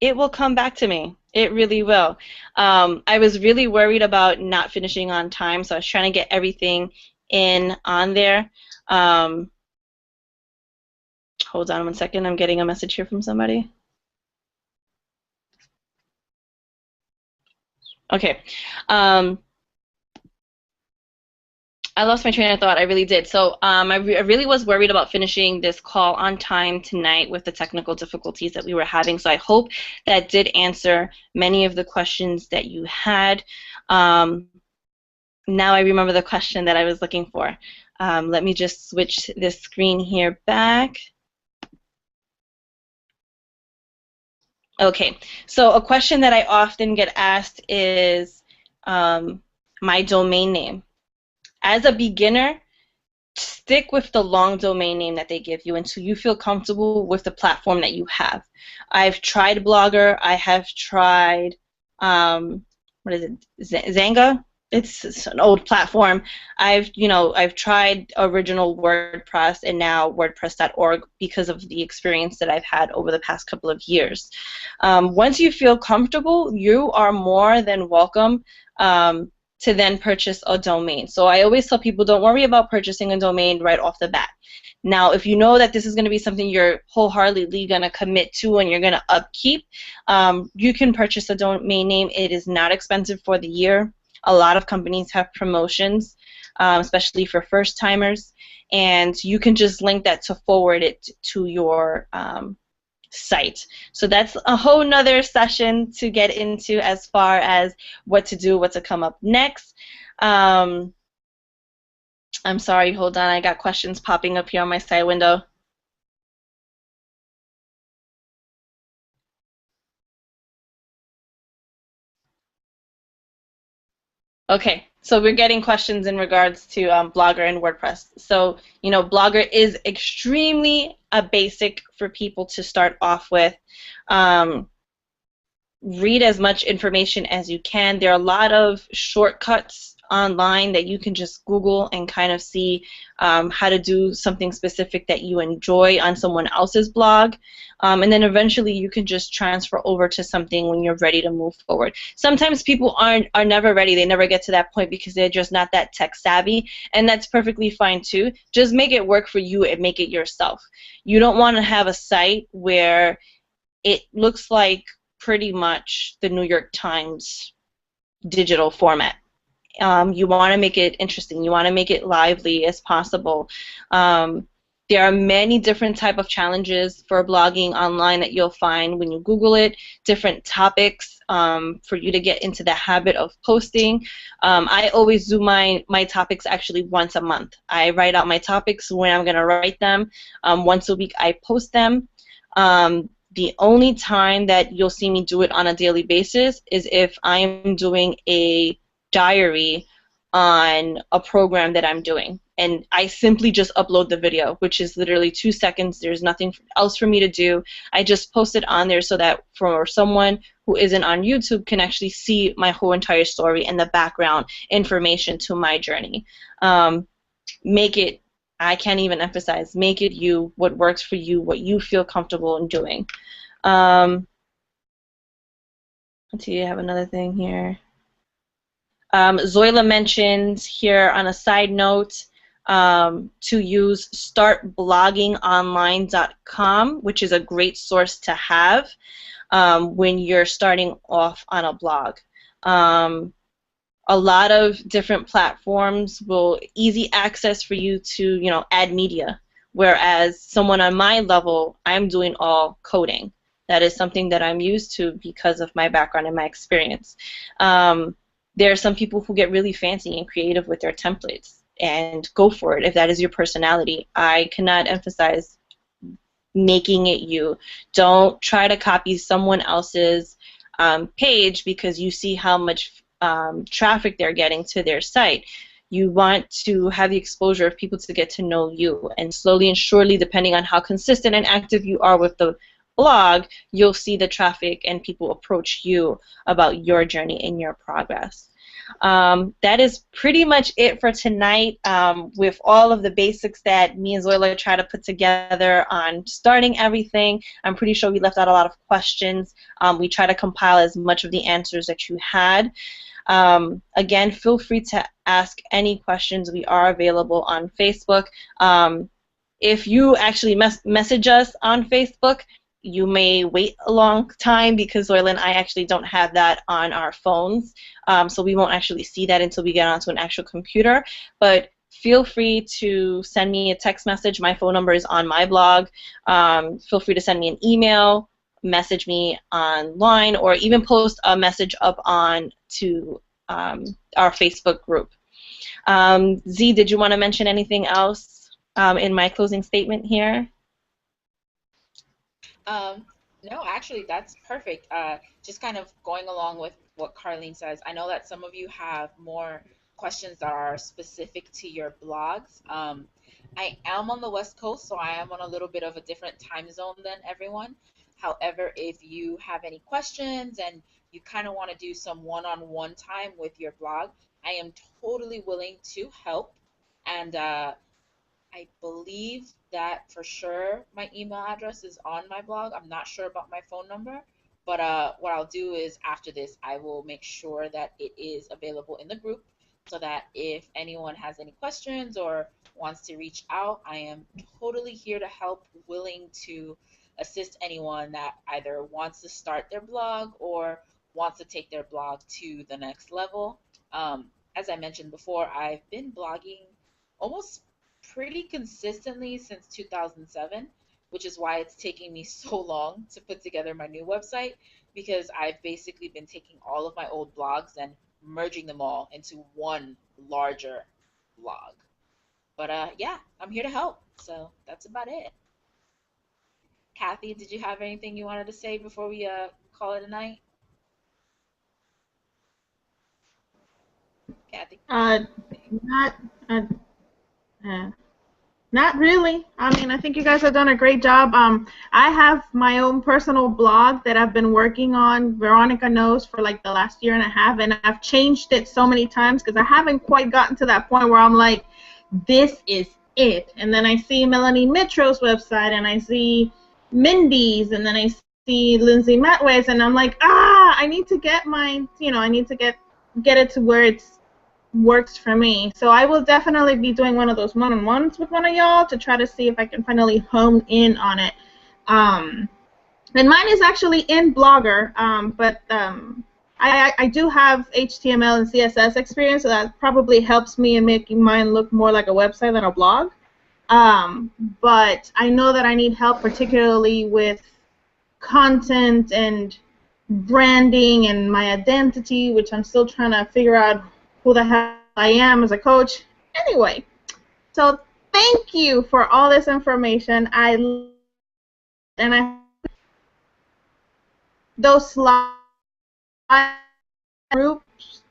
B: It will come back to me. It really will. I was really worried about not finishing on time, so I was trying to get everything in on there. Hold on one second. I'm getting a message here from somebody. Okay. I lost my train of thought. I really did. So I really was worried about finishing this call on time tonight with the technical difficulties that we were having. So I hope that did answer many of the questions that you had. Now I remember the question that I was looking for. Let me just switch this screen here back. Okay, so a question that I often get asked is my domain name. As a beginner, stick with the long domain name that they give you until you feel comfortable with the platform that you have. I've tried Blogger. I have tried, what is it, Zanga? it's an old platform. I've tried original WordPress and now WordPress.org because of the experience that I've had over the past couple of years. Once you feel comfortable, you are more than welcome to then purchase a domain. So I always tell people, don't worry about purchasing a domain right off the bat. Now, if you know that this is going to be something you're wholeheartedly going to commit to and you're going to upkeep, you can purchase a domain name. It is not expensive for the year. A lot of companies have promotions, especially for first-timers, and you can just link that to forward it to your site. So that's a whole nother session to get into as far as what to do, what to come up next. I'm sorry, hold on, I got questions popping up here on my side window. Okay, so we're getting questions in regards to Blogger and WordPress. So, Blogger is extremely basic for people to start off with. Read as much information as you can. There are a lot of shortcuts online that you can just Google and kind of see how to do something specific that you enjoy on someone else's blog, and then eventually you can just transfer over to something when you're ready to move forward. Sometimes people are never ready. They never get to that point because they're just not that tech savvy, and that's perfectly fine too. Just make it work for you and make it yourself. You don't want to have a site where it looks like pretty much the New York Times digital format. You want to make it interesting. You want to make it lively as possible. There are many different type of challenges for blogging online that you'll find when you Google it, different topics for you to get into the habit of posting. I always do my topics actually once a month. I write out my topics when I'm going to write them. Once a week I post them. The only time that you'll see me do it on a daily basis is if I'm doing a diary on a program that I'm doing. And I simply just upload the video, which is literally 2 seconds. There's nothing else for me to do. I just post it on there so that for someone who isn't on YouTube can actually see my whole entire story and the background information to my journey. Make it, I can't even emphasize, make it you, what works for you, what you feel comfortable in doing. Let's see, I have another thing here. Zoila mentions here on a side note to use startbloggingonline.com, which is a great source to have when you're starting off on a blog. A lot of different platforms will easy access for you to, add media, whereas someone on my level, I'm doing all coding. That is something that I'm used to because of my background and my experience. There are some people who get really fancy and creative with their templates, and go for it if that is your personality. I cannot emphasize making it you. Don't try to copy someone else's page because you see how much traffic they're getting to their site. You want to have the exposure of people to get to know you, and slowly and surely, depending on how consistent and active you are with the blog, you'll see the traffic and people approach you about your journey and your progress. That is pretty much it for tonight with all of the basics that me and Zoila try to put together on starting everything. I'm pretty sure we left out a lot of questions. We try to compile as much of the answers that you had. Again, feel free to ask any questions. We are available on Facebook. If you actually message us on Facebook, you may wait a long time because Zoila and I actually don't have that on our phones, so we won't actually see that until we get onto an actual computer. But feel free to send me a text message. My phone number is on my blog. Feel free to send me an email, message me online, or even post a message up on to our Facebook group. Z, did you want to mention anything else in my closing statement here?
D: No, actually, that's perfect. Just kind of going along with what Carline says, I know that some of you have more questions that are specific to your blogs. I am on the West Coast, so I am on a little bit of a different time zone than everyone. However, if you have any questions and you kind of want to do some one-on-one time with your blog, I am totally willing to help. And I believe that for sure my email address is on my blog. I'm not sure about my phone number, but what I'll do is after this, I will make sure that it is available in the group so that if anyone has any questions or wants to reach out, I am totally here to help, willing to assist anyone that either wants to start their blog or wants to take their blog to the next level. As I mentioned before, I've been blogging almost pretty consistently since 2007, which is why it's taking me so long to put together my new website, because I've basically been taking all of my old blogs and merging them all into one larger blog. But yeah, I'm here to help. So that's about it. Kathy, did you have anything you wanted to say before we call it a night? Kathy?
A: Not, uh, uh, not really. I mean, I think you guys have done a great job. I have my own personal blog that I've been working on. Veronica knows for like the last year and a half, and I've changed it so many times because I haven't quite gotten to that point where I'm like, this is it. And then I see Melanie Mitro's website, and I see Mindy's, and then I see Lindsay Matway's, and I'm like, I need to get mine. I need to get it to where it's works for me. So I will definitely be doing one of those one-on-ones with one of y'all to try to see if I can finally hone in on it. And mine is actually in Blogger, but I do have HTML and CSS experience, so that probably helps me in making mine look more like a website than a blog. But I know that I need help, particularly with content and branding and my identity, which I'm still trying to figure out who the hell I am as a coach. Anyway, so thank you for all this information. Those slides groups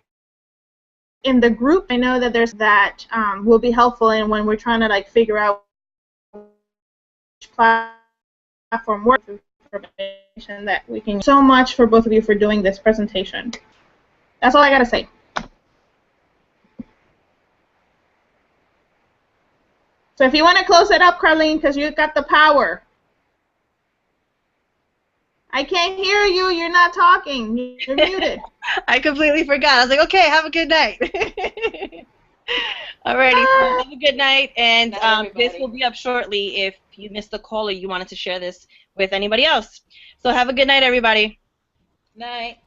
A: in the group. I know that there's that will be helpful in when we're trying to like figure out which platform works with information that we can. So much for both of you for doing this presentation. That's all I gotta say. So if you want to close it up, Carline, because you got the power. I can't hear you. You're not talking. You're muted.
B: I completely forgot. I was like, okay, have a good night. Alrighty, so have a good night, and this will be up shortly if you missed the call or you wanted to share this with anybody else. So have a good night, everybody.
D: Night.